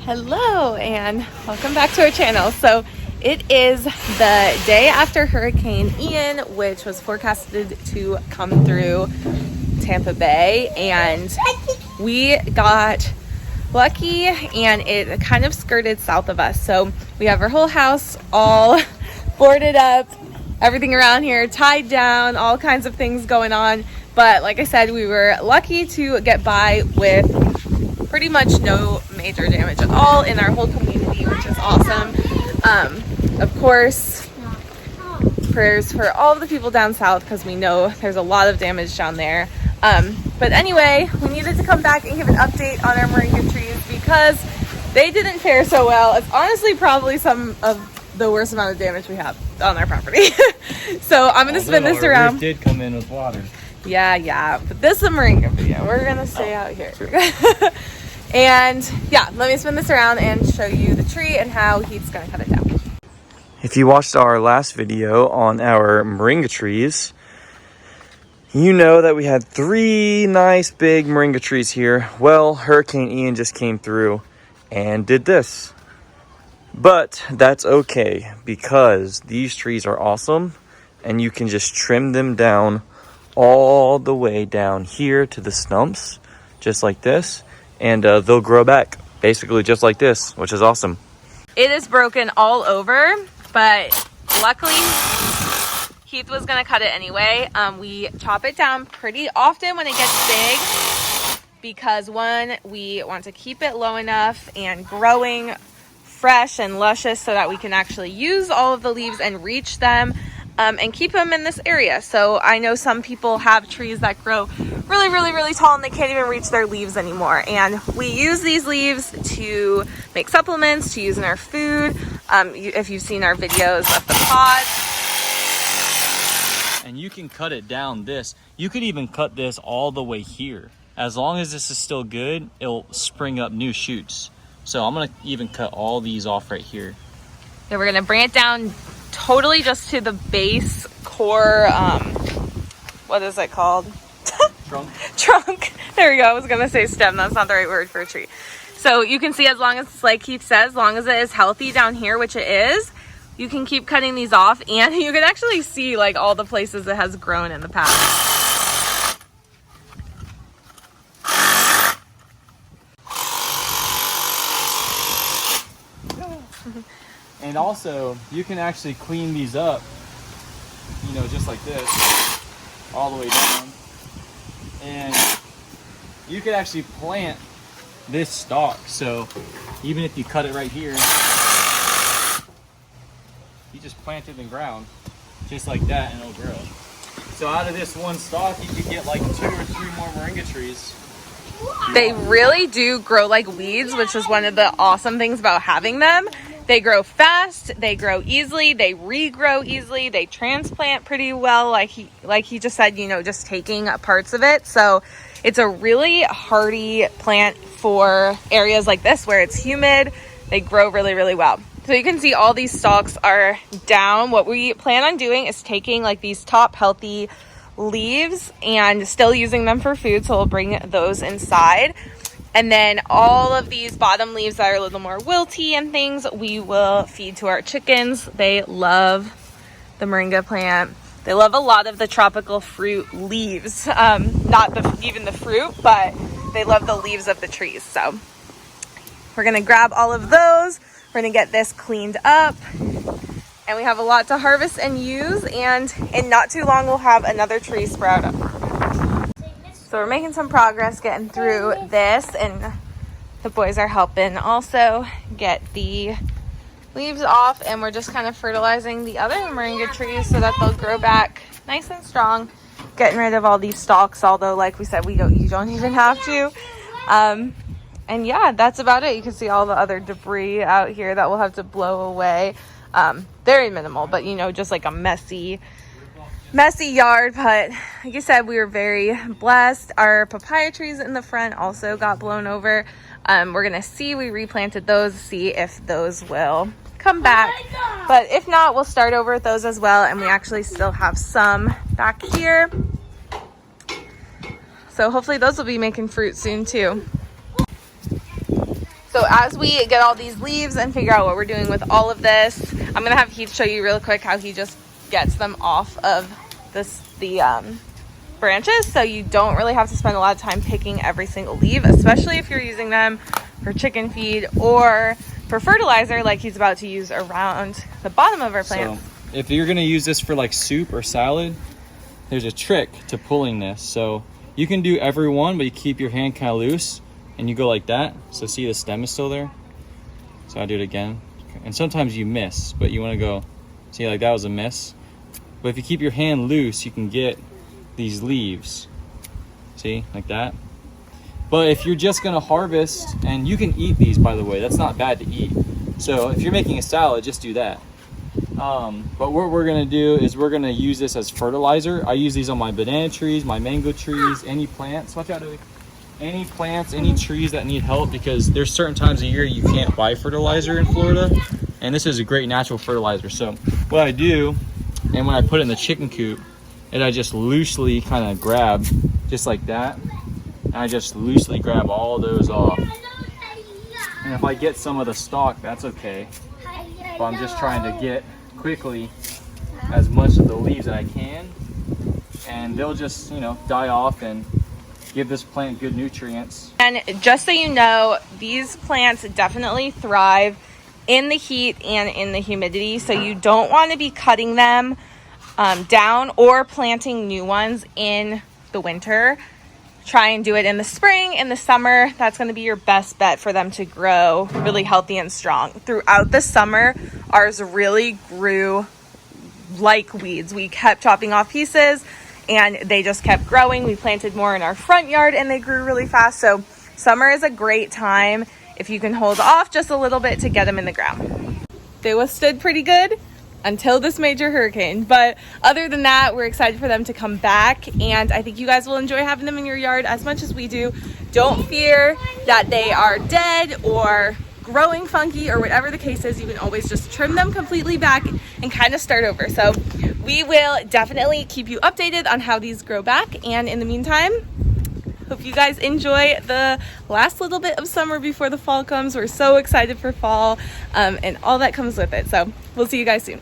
Hello and welcome back to our channel. So it is the day after Hurricane Ian, which was forecasted to come through Tampa Bay, and we got lucky and it kind of skirted south of us. So we have our whole house all boarded up, everything around here tied down, all kinds of things going on. But like I said, we were lucky to get by with pretty much no major damage at all in our whole community, which is awesome. Of course, prayers for all of the people down south, because we know there's a lot of damage down there. But anyway, we needed to come back and give an update on our moringa trees because they didn't fare so well. It's honestly probably some of the worst amount of damage we have on our property. So I'm going to spin this around. Roof did come in with water. Yeah, but this is a moringa video. We're going to stay out here. Sure. And yeah, let me spin this around and show you the tree and how he's going to cut it down. If you watched our last video on our moringa trees, you know that we had 3 nice big moringa trees here. Well, Hurricane Ian just came through and did this. But that's okay because these trees are awesome and you can just trim them down all the way down here to the stumps, just like this. And they'll grow back basically just like this, which is awesome. It is broken all over, but luckily Keith was gonna cut it anyway. We chop it down pretty often when it gets big because one, we want to keep it low enough and growing fresh and luscious so that we can actually use all of the leaves and reach them and keep them in this area. So I know some people have trees that grow really tall and they can't even reach their leaves anymore. And we use these leaves to make supplements, to use in our food. If you've seen our videos of the pods. And you can cut it down this. You could even cut this all the way here. As long as this is still good, it'll spring up new shoots. So I'm gonna even cut all these off right here. Yeah, we're gonna bring it down totally just to the base core, what is it called? Trunk. There we go. I was gonna say stem. That's not the right word for a tree. So you can see, as long as, like Keith says, as long as it is healthy down here, which it is, you can keep cutting these off, and you can actually see like all the places it has grown in the past. And also, you can actually clean these up, you know, just like this, all the way down. And you could actually plant this stalk. So even if you cut it right here, you just plant it in the ground, just like that, and it'll grow. So out of this one stalk, you could get like 2 or 3 more moringa trees. They really do grow like weeds, which is one of the awesome things about having them. They grow fast, they grow easily, they regrow easily, they transplant pretty well, like he just said, you know, just taking parts of it. So it's a really hardy plant for areas like this where it's humid. They grow really well. So you can see all these stalks are down. What we plan on doing is taking like these top healthy leaves and still using them for food, so we'll bring those inside. And then all of these bottom leaves that are a little more wilty and things, we will feed to our chickens. They love the moringa plant. They love a lot of the tropical fruit leaves. Not even the fruit, but they love the leaves of the trees. So we're gonna grab all of those. We're gonna get this cleaned up. And we have a lot to harvest and use. And in not too long, we'll have another tree sprout up. So we're making some progress getting through this, and the boys are helping also get the leaves off, and we're just kind of fertilizing the other moringa trees so that they'll grow back nice and strong, getting rid of all these stalks, although like we said, you don't even have to. And yeah, that's about it. You can see all the other debris out here that we'll have to blow away. Very minimal, but you know, just like a messy yard. But like I said, we were very blessed. Our papaya trees in the front also got blown over. We're gonna see, we replanted those, see if those will come back, but if not, we'll start over with those as well. And we actually still have some back here, so hopefully those will be making fruit soon too. So as we get all these leaves and figure out what we're doing with all of this, I'm gonna have Heath show you real quick how he just gets them off of the branches, so you don't really have to spend a lot of time picking every single leaf, especially if you're using them for chicken feed or for fertilizer like he's about to use around the bottom of our plants. So if you're gonna use this for like soup or salad, there's a trick to pulling this. So you can do every one, but you keep your hand kind of loose and you go like that. So see, the stem is still there. So I do it again. And sometimes you miss, but you want to go, see, like that was a miss. But if you keep your hand loose, you can get these leaves. See, like that. But if you're just gonna harvest, and you can eat these, by the way, that's not bad to eat. So if you're making a salad, just do that. But what we're gonna do is we're gonna use this as fertilizer. I use these on my banana trees, my mango trees, any plants. Watch out, Dewey. Any plants, any trees that need help, because there's certain times of year you can't buy fertilizer in Florida, and this is a great natural fertilizer. So what I do, and when I put it in the chicken coop, I just loosely kind of grab, just like that, and I just loosely grab all those off. And if I get some of the stalk, that's okay. But I'm just trying to get quickly as much of the leaves that I can, and they'll just, you know, die off and give this plant good nutrients. And just so you know, these plants definitely thrive in the heat and in the humidity, so you don't want to be cutting them down or planting new ones in the winter. Try and do it in the spring, in the summer. That's going to be your best bet for them to grow really healthy and strong. Throughout the summer, ours really grew like weeds. We kept chopping off pieces and they just kept growing. We planted more in our front yard and they grew really fast. So summer is a great time if you can hold off just a little bit to get them in the ground. They withstood pretty good until this major hurricane, but other than that, we're excited for them to come back, and I think you guys will enjoy having them in your yard as much as we do. Don't fear that they are dead or growing funky or whatever the case is. You can always just trim them completely back and kind of start over. So we will definitely keep you updated on how these grow back, and in the meantime, hope you guys enjoy the last little bit of summer before the fall comes. We're so excited for fall and all that comes with it. So we'll see you guys soon.